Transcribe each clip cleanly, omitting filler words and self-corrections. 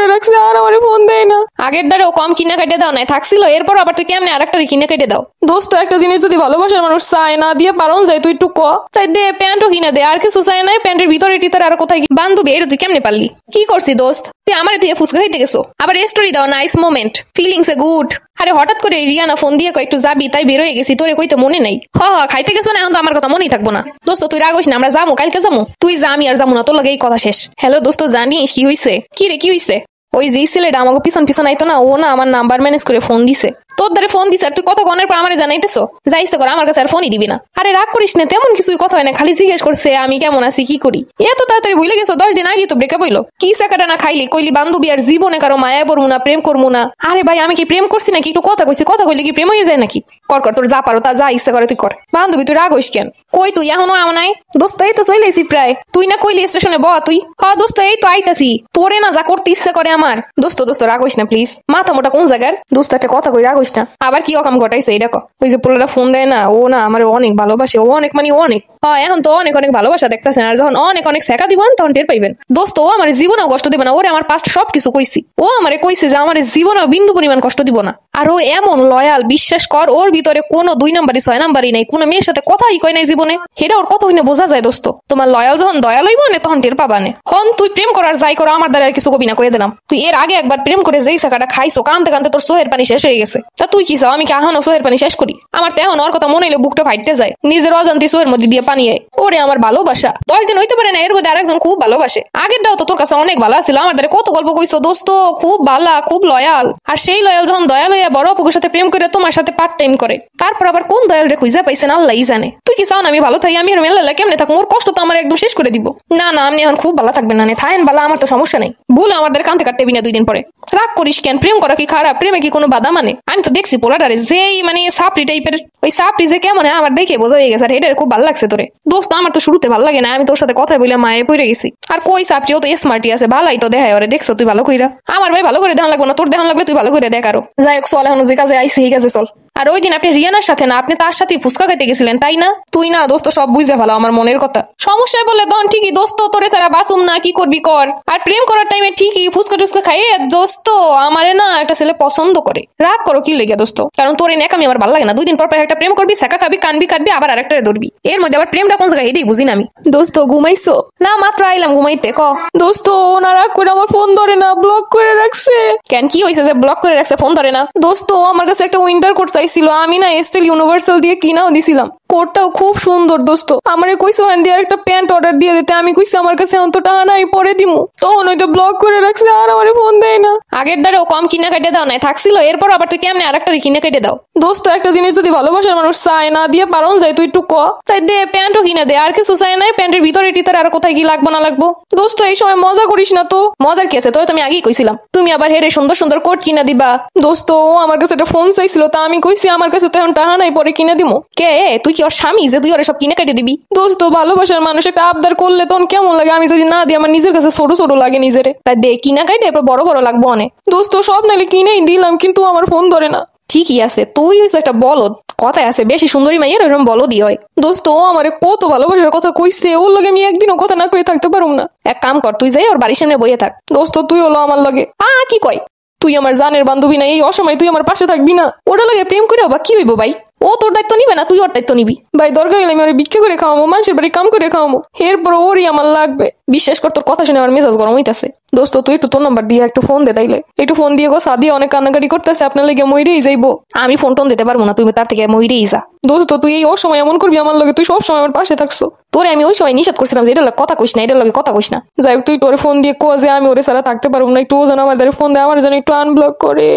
করে রাখছে আর আমারে ফোন দেয় না। আগের দ্বারাও কম কিনা কেটে দাও নাই থাকছিল, এরপর আবার তুই কেমনে আরেকটা কিনে কেটে দাও। দোস্ত একটা জিনিস যদি ভালোবাসার মানুষ চায় না দিয়ে পারন যায় তুই একটু ক তাই দে, প্যান্টও কিনে দে, আর কিছু চাই নাই, প্যান্টের ভিতরে টিতরে আর কোথায় বান্ধবী এটা তুই কেমনে পারলি? কি করছি দোস্ত? তুই আমারে তুই ফুসকা খাইতে গেছো, আবার স্টোরি দাও nice moment feelings a good. আরে হঠাৎ করে রিয়ানা ফোন দিয়ে একটু যাবি তাই বেরোয় গেছি, তোরে কইতে মনে নাই। হ খাইতে গেছো না, এখন তো আমার কথা মনেই থাকবো না। দোস্ত তুই রাগ হইস না, আমরা যাবো কালকে যাবো, তুই যা আমি আর যাবো না, তোর লাগে এই কথা শেষ। হ্যালো দোস্ত জানিস কি হইছে? কি রে কি হইছে? ওই যে ছেলেটা আমাকে পিছন পিছন আইতো না, ও না আমার নাম্বার ম্যানেজ করে ফোন দিছে, তোর দ্বারা ফোন দিছে, আর তুই কথা কনের পর আমারে জানাইতেছো যাইছে করে আমার কাছে আর ফোনই দিবি না। আরে রাগ করিস না, তেমন কিছুই কথা হয় না, খালি জিজ্ঞেস করছে আমি কেমন আছি কি করি। এত তাড়াতাড়ি ভুলে গেছো? 10 দিন আগে তো ব্রেকআপ হইলো। কি চাকাটা না খাইলি, কইলি বান্ধবী আর জীবনে কারো মায়া পড়বো না, প্রেম করবো না। আরে ভাই আমি কি প্রেম করছি নাকি? একটু কথা কইছি, কথা কইলে কি প্রেম হয়ে যায় নাকি? কর কর তোর যা পারো তা, যা ইচ্ছা করে তুই কর। বান্ধবী তুই রাগ হইস কেন? কই তুই এখনো আও নাই? দোস্ত এই তো চলেছি প্রায়, তুই না কইলি স্টেশনে ব তুই। হ দোস্ত এই তো আইতাছি, তোরে না যা করতে ইচ্ছা করে আমার। দোস্ত রাগ হইস না প্লিজ, মাথা মোটা কোন জায়গার? দোস্ত একটা কথা কই রাগ হইস না। আবার কি অকাম ঘটাইছে এটা ক? ওই যে পোলাটা ফোন দেয় না, ও না আমার অনেক ভালোবাসে, ও অনেক মানে অনেক। হ্যাঁ এখন তো অনেক অনেক ভালোবাসা দেখতেছেন, আর যখন অনেক অনেক শেখা দিবেন তখন টের পাইবেন। দোস্ত ও আমার জীবনেও কষ্ট দিবে না, ওরে আমার পাস্ট সবকিছু কইছি, ও আমারে কইছে যে আমার জীবনেও বিন্দু পরিমাণ কষ্ট দিব না। আর ও এমন লয়াল, বিশ্বাস কর ওর ভিতরে কোনো 2 নাম্বারই 6 নাম্বারই নাই, কোনো মেয়ের সাথে কথাই কয় নাই জীবনে। সেটা ওর কথা হইনে বোঝা যায় দোস্ত। তোমার লয়াল যখন দয়াল হইব না তখন টের পাবানে। হন তুই প্রেম করার যাই করো, আমার দ্বারা আর কিছু কবি না, কয়ে দিলাম। তুই এর আগে একবার প্রেম করে যেই চাকাটা খাইছো, কানতে কানতে তোর চোহের পানি শেষ হয়ে গেছে। তা তুই কি চাও আমি কি আহানো চোহের পানি শেষ করি? আমার তো এখন ওর কথা মনে হইলে বুকটা ফাইটতে যায়, নিজের অজান্তি চোহের মধ্যে দিয়ে পানি আয়। ওরে আমার ভালোবাসা 10 দিন হইতে পারে না, এর মধ্যে আরেকজন খুব ভালোবাসে। আগেরটাও তো তোর কাছে অনেক ভালো ছিল, আমার দ্বারা কত গল্প কইছো দোস্ত, খুব ভালা খুব লয়াল। আর সেই লয়াল যখন দয়াল হইয়া বড় অপুকুর সাথে প্রেম করে তোমার সাথে পার্ট টাইম করে, তারপর আবার কোন দয়াল রে খুঁজা পাইছেন আল্লাহই জানে। তুই কি চাও না আমি ভালো থাকি? আমি আর মেলা কেমনে থাকুম? ওর কষ্ট তো আমার একদম শেষ করে দিব। না না আপনি এখন খুব ভালো থাকবেন না, থাকেন ভালো, আমার তো সমস্যা নাই। ভুল আমাদের কানতে কাটতে বিনা 2 দিন পরে। রাগ করিস কেন? প্রেম করা কি খারাপ? প্রেমে কি কোনো বাধা মানে? আমি তো দেখছি পোলাটারে যেই মানে সাপড়ি টাইপের, ওই সাপড়ি যে কেমন আমার দেখে বোঝা হয়ে গেছে। আর এটা খুব ভালো লাগছে তোরে দোস্ত, আমার তো শুরুতে ভালো লাগে না, আমি তোর সাথে কথা বলে মায়ে পড়ে গেছি। আর কই সাপড়ি, ও তো স্মার্টই আছে, ভালাই তো দেখায় ওরে, দেখছো তুই ভালো কইরা। আমার ভাই ভালো করে দেখান লাগবে না, তোর দেখান লাগলে তুই ভালো করে দেখ। আরো যাই হোক চল, এখন যে কাজে আইসি এই কাজে চল। আর ওই দিন আপনি রিয়ানার সাথে না, আপনি তার সাথে ফুসকা খাইতে গেছিলেন তাই না? তুই না দোস্ত সব বুঝতে ভালো আমার মনের কথা। সমস্যায় বলে তখন ঠিকই দোস্ত তোরে সারা বাসুম না, কি করবি কর। আর প্রেম করার টাইমে ঠিকই ফুসকা টুসকা খাইয়ে দোস্ত আমারে না একটা ছেলে পছন্দ করে। রাগ করো কি লেগে দোস্ত? কারণ তোর এই নেকামি আমার ভালো লাগে না। 2 দিন পর পর একটা প্রেম করবি, শেখা খাবি, কানবি কাটবি, আবার আরেকটারে ধরবি। এর মধ্যে আবার প্রেমটা কোন জায়গায় এটাই বুঝি না আমি। দোস্ত ঘুমাইছো? না মাত্র আইলাম ঘুমাইতে। ক দোস্ত না রাগ করে আমার ফোন ধরে না, ব্লক করে রাখছে। কেন কি হয়েছে যে ব্লক করে রাখছে, ফোন ধরে না? দোস্ত আমার কাছে একটা উইন্টার কোট চাইছিল, আমি না এস্টেল ইউনিভার্সাল দিয়ে কিনাও দিছিলাম। কোটটাও খুব সুন্দর দোস্ত, আমারে কইছে ওখান দিয়ে একটা প্যান্ট অর্ডার দিয়ে দিতে। আমি কইছি আমার কাছে এখন তো টাকা নাই, পরে দিমু। তখন ওইটা ব্লক করে রাখছে আর আমারে ফোন দেয় না। আগের দ্বারাও কম কিনা কেটে দাও নাই থাকছিল, এরপর আবার তুই কেমনে আরেকটা কিনে কেটে দাও। দোস্ত একটা জিনিস যদি ভালোবাসার মানুষ চায় না দিয়ে পারন যায় তুই একটু ক তাই দে, প্যান্টও কিনে দে, আর কিছু চাই নাই, প্যান্টের ভিতরে টিতরে আর কোথায় কি লাগবো না লাগবো। দোস্ত এই সময় মজা করিস না তো। মজার কি আছে? তোর তুমি আগেই কইছিলাম তুমি আবার হেরে সুন্দর সুন্দর কোট কিনা দিবা। দোস্ত আমার কাছে একটা ফোন চাইছিল, তা আমি কইছি আমার কাছে তো এখন টাকা নাই, পরে কিনে দিমু। কে তুই কি ওর স্বামী যে তুই ওর সব কিনে কেটে দিবি? দোস্ত ভালোবাসার মানুষ একটা আবদার করলে তখন কেমন লাগে, আমি যদি না দিই আমার নিজের কাছে ছোট ছোট লাগে নিজেরে। তাই দে কিনা কাটে এরপর বড় বড় লাগবো অনেক। দোস্ত সব নাইলে কিনেই দিলাম, কিন্তু আমার ফোন ধরে না। ঠিকই আছে, তুই একটা বলদ। কথায় আছে বেশি সুন্দরী মাইয়ের ওইরকম বলদই হয়। দোস্ত ও আমারে কত ভালোবাসার কথা কইছে, ওর লগে আমি একদিনও কথা না কয়ে থাকতে পারুম না। এক কাম কর, তুই যাই ওর বাড়ির সামনে বইয়ে থাক। দোস্ত তুই হলো আমার লগে কি কয়? তুই আমার জানের বান্ধবী না, এই অসময় তুই আমার পাশে থাকবি না? ওটা লাগে প্রেম করে বা কি হইব ভাই? ও তোর দায়িত্ব নিবে না, তুই ওর দায়িত্ব নিবি। ভাই দরকার হলে আমি ওর ভিক্ষা করে খাওয়াবো, মানুষের বাড়ি কাম করে খাওয়াবো, এরপর ওরই আমার লাগবে। বিশ্বাস কর তোর কথা শুনে আমার মেজাজ গরম হইতাছে। দোস্ত তুই একটু তোর নাম্বার দিয়ে একটু ফোন দে, তাইলে একটু ফোন দিয়ে গো। সাদিয়া অনেক কান্নাকাটি করতেছে, আপনার লেগে মইরেই যাইবো। আমি ফোন টোন দিতে পারবো না, তুমি তার থেকে মইরেই যা। দোস্ত তুই এই অসময় এমন করবি আমার লগে, তুই সব সময় আমার পাশে থাকছো। তোরে আমি ওই সময় নিষেধ করছিলাম যে এটা কথা কইস না, এটার লগে কথা কইস না। যাই হোক তুই তোর ফোন দিয়ে কো যে আমি ওরে ছাড়া থাকতে পারবো না, একটু ও যেন আমার দ্বারা ফোন দেয়, আমার যেন একটু আনব্লক করে।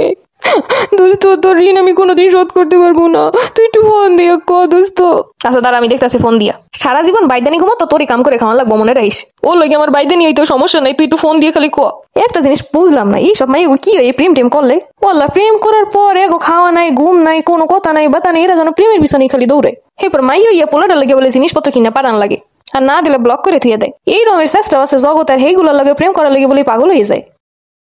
দোস্ত তোর ঋণ আমি কোনোদিন শোধ করতে পারবো না, তুই একটু ফোন দিয়ে ক দোস্ত। আচ্ছা দাঁড়া আমি দেখতেছি ফোন দিয়া। সারা জীবন বাইদানি ঘুমো তো তোরই কাম করে খাওয়া লাগবো, মনে রাখিস। ওর লগে আমার বাইদানি এই তো সমস্যা নাই, তুই একটু ফোন দিয়ে খালি ক। একটা জিনিস বুঝলাম না, এই সব মাই কি হয় প্রেম টেম করলে? ওল্লা প্রেম করার পর এগো খাওয়া নাই, ঘুম নাই, কোনো কথা নাই, বাতা নাই, এরা যেন প্রেমের পিছনে খালি দৌড়ে। এরপর মাই ইয়া পোলাটা লাগে বলে জিনিসপত্র কিনা পারান লাগে, আর না দিলে ব্লক করে থুয়ে দেয়। এই রকমের চেষ্টা আছে জগৎ, আর সেইগুলোর লাগে প্রেম করার লাগে বলে পাগল হয়ে যায়।